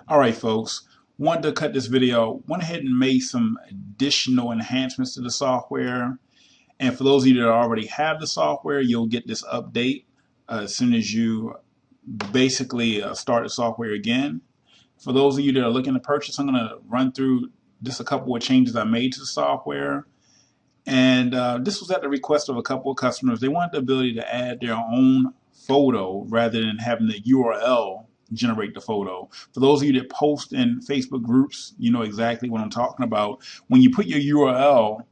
All right, folks. Wanted to cut this video. Went ahead and made some additional enhancements to the software. And for those of you that already have the software, you'll get this update as soon as you basically start the software again. For those of you that are looking to purchase, I'm going to run through just a couple of changes I made to the software. And this was at the request of a couple of customers. They wanted the ability to add their own photo rather than having the URL generate the photo. For those of you that post in Facebook groups, you know exactly what I'm talking about. When you put your URL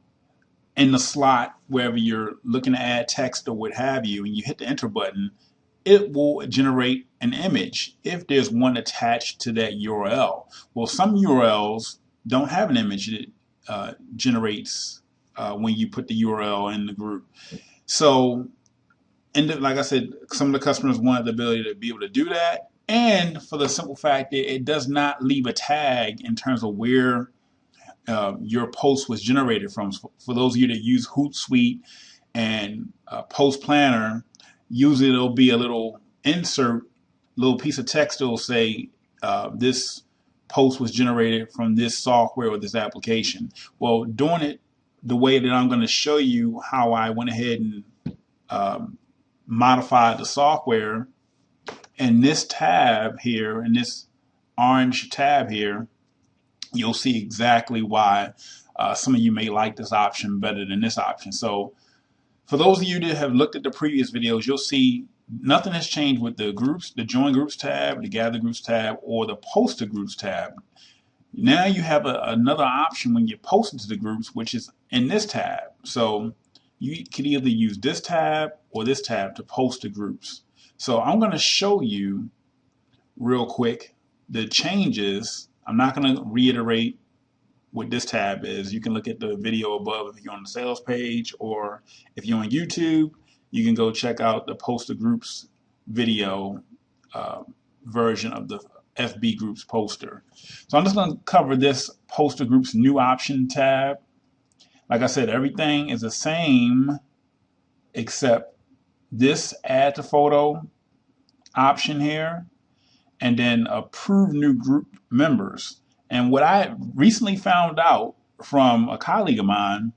in the slot wherever you're looking to add text or what have you, and you hit the enter button, it will generate an image if there's one attached to that URL. Well, some URLs don't have an image that generates when you put the URL in the group. So, and like I said, some of the customers wanted the ability to be able to do that. And for the simple fact that it does not leave a tag in terms of where your post was generated from. For those of you that use Hootsuite and Post Planner, usually there'll be a little insert, little piece of text that will say this post was generated from this software or this application. Well, doing it the way that I'm going to show you how I went ahead and modified the software in this tab here, in this orange tab here, you'll see exactly why some of you may like this option better than this option. So for those of you that have looked at the previous videos, you'll see nothing has changed with the groups, the join groups tab, the gather groups tab, or the post to groups tab. Now you have another option when you post into the groups, which is in this tab. So you can either use this tab or this tab to post to groups. So I'm going to show you real quick the changes. I'm not going to reiterate what this tab is. You can look at the video above if you're on the sales page, or if you're on YouTube, you can go check out the post to groups video version of the FB groups poster. So I'm just going to cover this post to groups new option tab. Like I said, everything is the same except this add to photo option here, and then approve new group members. And what I recently found out from a colleague of mine,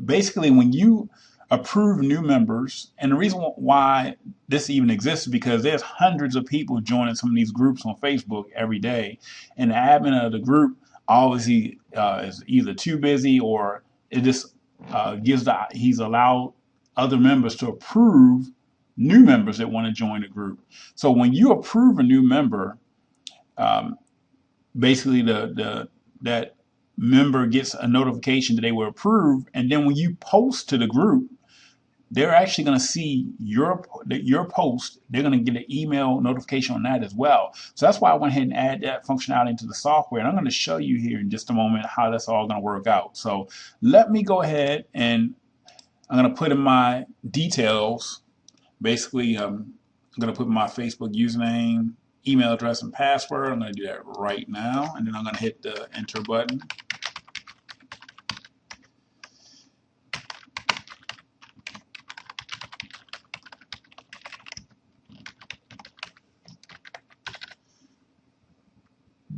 basically when you approve new members, and the reason why this even exists is because there's hundreds of people joining some of these groups on Facebook every day, and the admin of the group obviously is either too busy, or it just he's allowed other members to approve new members that want to join the group. So when you approve a new member, basically that member gets a notification that they were approved, and then when you post to the group, they're actually going to see your post. They're going to get an email notification on that as well. So that's why I went ahead and add that functionality into the software, and I'm going to show you here in just a moment how that's all going to work out. So let me go ahead, and I'm going to put in my details. Basically, I'm going to put my Facebook username, email address, and password. I'm going to do that right now, and then I'm going to hit the enter button.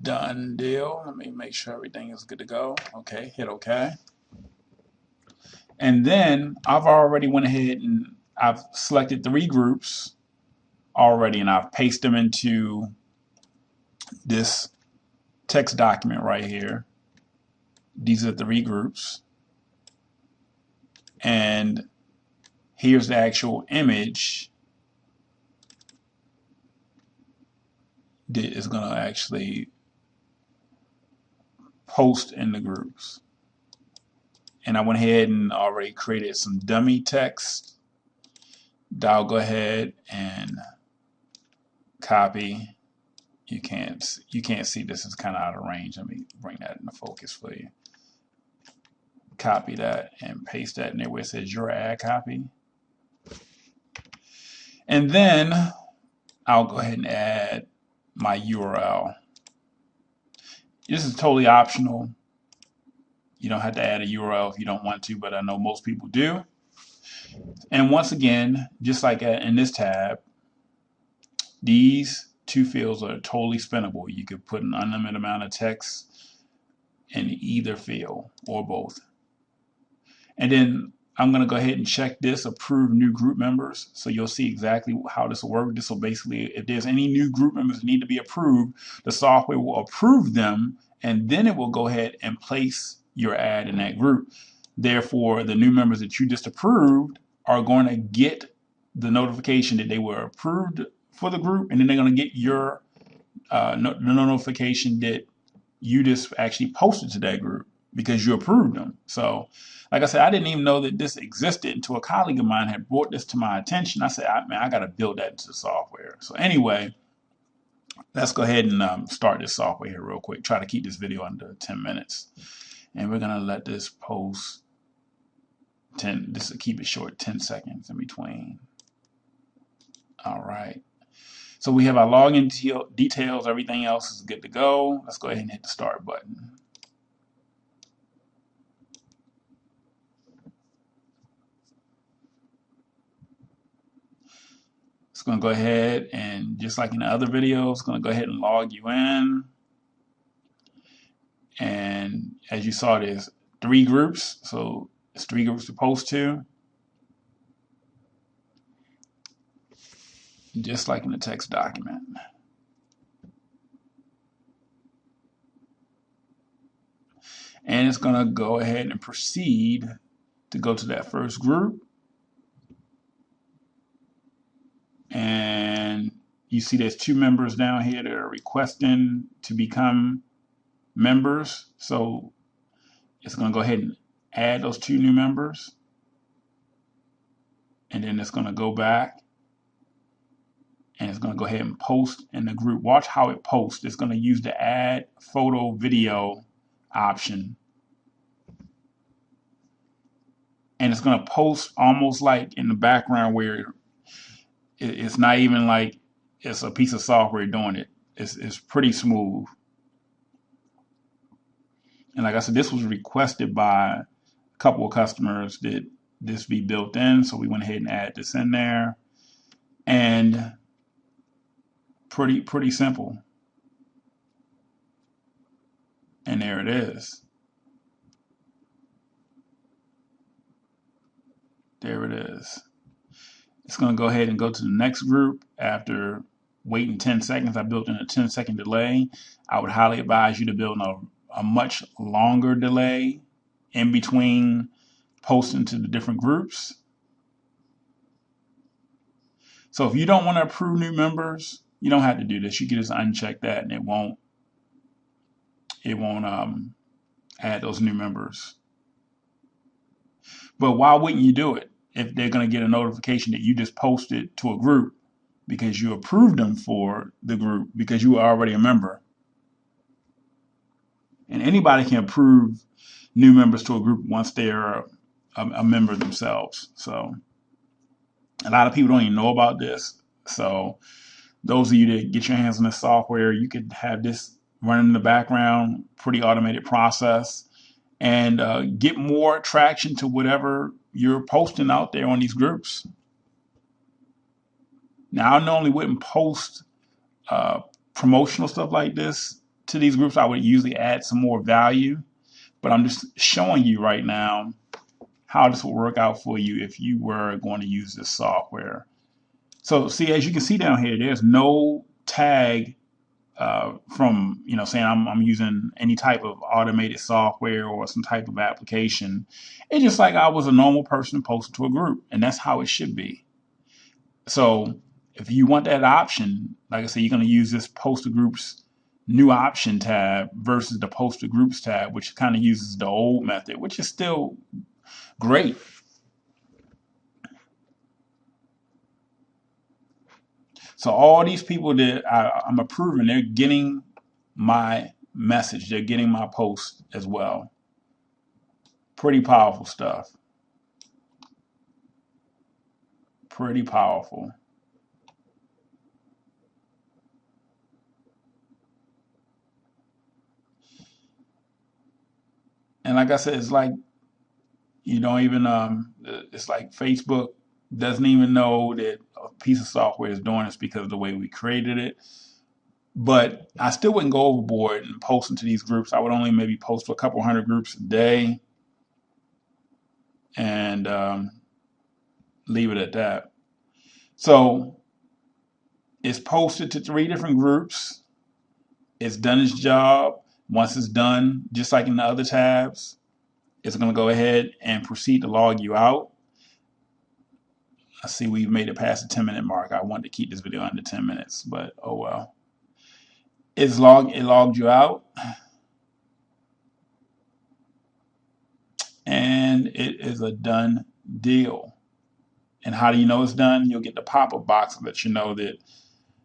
Done deal. Let me make sure everything is good to go. Okay, hit OK. And then I've already went ahead and I've selected 3 groups already, and I've pasted them into this text document right here. These are the 3 groups, and here's the actual image that is going to actually post in the groups. And I went ahead and already created some dummy text that I'll go ahead and copy. You can't see this, is kind of out of range. Let me bring that into focus for you. Copy that and paste that in there where it says your ad copy. And then I'll go ahead and add my URL. This is totally optional. You don't have to add a URL if you don't want to, but I know most people do. And once again, just like in this tab, these two fields are totally spinnable. You could put an unlimited amount of text in either field or both. And then I'm going to go ahead and check this, approve new group members. So you'll see exactly how this will work. This will basically, if there's any new group members that need to be approved, the software will approve them, and then it will go ahead and place your ad in that group. Therefore, the new members that you just approved are going to get the notification that they were approved for the group, and then they're going to get your notification that you just actually posted to that group because you approved them. So, like I said, I didn't even know that this existed until a colleague of mine had brought this to my attention. I said, man, I got to build that into the software. So anyway, let's go ahead and start this software here real quick. Try to keep this video under 10 minutes. And we're going to let this post 10, this will keep it short, 10 seconds in between. All right. So we have our login details. Everything else is good to go. Let's go ahead and hit the start button. It's going to go ahead and, just like in the other videos, it's going to go ahead and log you in. And as you saw, there's 3 groups. So it's 3 groups to post to. Just like in the text document. And it's going to go ahead and proceed to go to that first group. And you see there's 2 members down here that are requesting to become members. So it's going to go ahead and add those 2 new members. And then it's going to go back. And it's going to go ahead and post in the group. Watch how it posts. It's going to use the add photo video option. And it's going to post almost like in the background where it's not even like it's a piece of software doing it. It's pretty smooth. And like I said, this was requested by a couple of customers that this be built in. So we went ahead and added this in there. And pretty simple. And there it is. There it is. It's going to go ahead and go to the next group after waiting 10 seconds. I built in a 10-second delay. I would highly advise you to build a much longer delay in between posting to the different groups. So if you don't want to approve new members, you don't have to do this. You can just uncheck that and it won't add those new members. But why wouldn't you do it if they're going to get a notification that you just posted to a group because you approved them for the group because you were already a member? And anybody can approve new members to a group once they're a member themselves. So a lot of people don't even know about this. So those of you that get your hands on this software, you could have this running in the background, pretty automated process, and get more traction to whatever you're posting out there on these groups. Now, I normally wouldn't post promotional stuff like this to these groups. I would usually add some more value, but I'm just showing you right now how this will work out for you if you were going to use this software. So see, as you can see down here, there's no tag from, saying I'm using any type of automated software or some type of application. It's just like I was a normal person posted to a group, and that's how it should be. So if you want that option, like I said, you're going to use this post to groups new option tab versus the post to groups tab, which kind of uses the old method, which is still great. So all these people that I'm approving, they're getting my message. They're getting my post as well. Pretty powerful stuff. Pretty powerful. And like I said, it's like you don't even, it's like Facebook doesn't even know that a piece of software is doing this because of the way we created it. But I still wouldn't go overboard and post into these groups. I would only maybe post to a couple hundred groups a day and leave it at that. So it's posted to 3 different groups. It's done its job. Once it's done, just like in the other tabs, it's going to go ahead and proceed to log you out. I see we've made it past the 10-minute mark. I wanted to keep this video under 10 minutes, but oh well. It logged you out, and it is a done deal. And how do you know it's done? You'll get the pop-up box that let you know that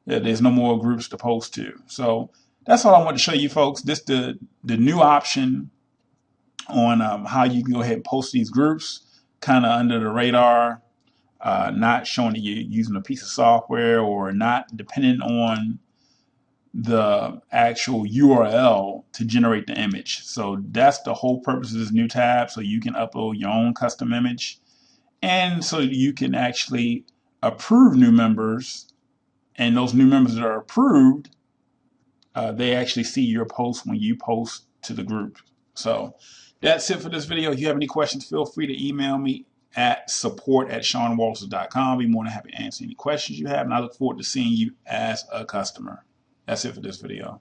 there's no more groups to post to. So that's all I want to show you folks. This the new option on how you can go ahead and post these groups, kind of under the radar, not showing that you're using a piece of software or not dependent on the actual URL to generate the image. So that's the whole purpose of this new tab, so you can upload your own custom image, and so you can actually approve new members, and those new members that are approved, they actually see your post when you post to the group. So that's it for this video. If you have any questions, feel free to email me at support@SeanWalters.com. I'll be more than happy to answer any questions you have, and I look forward to seeing you as a customer. That's it for this video.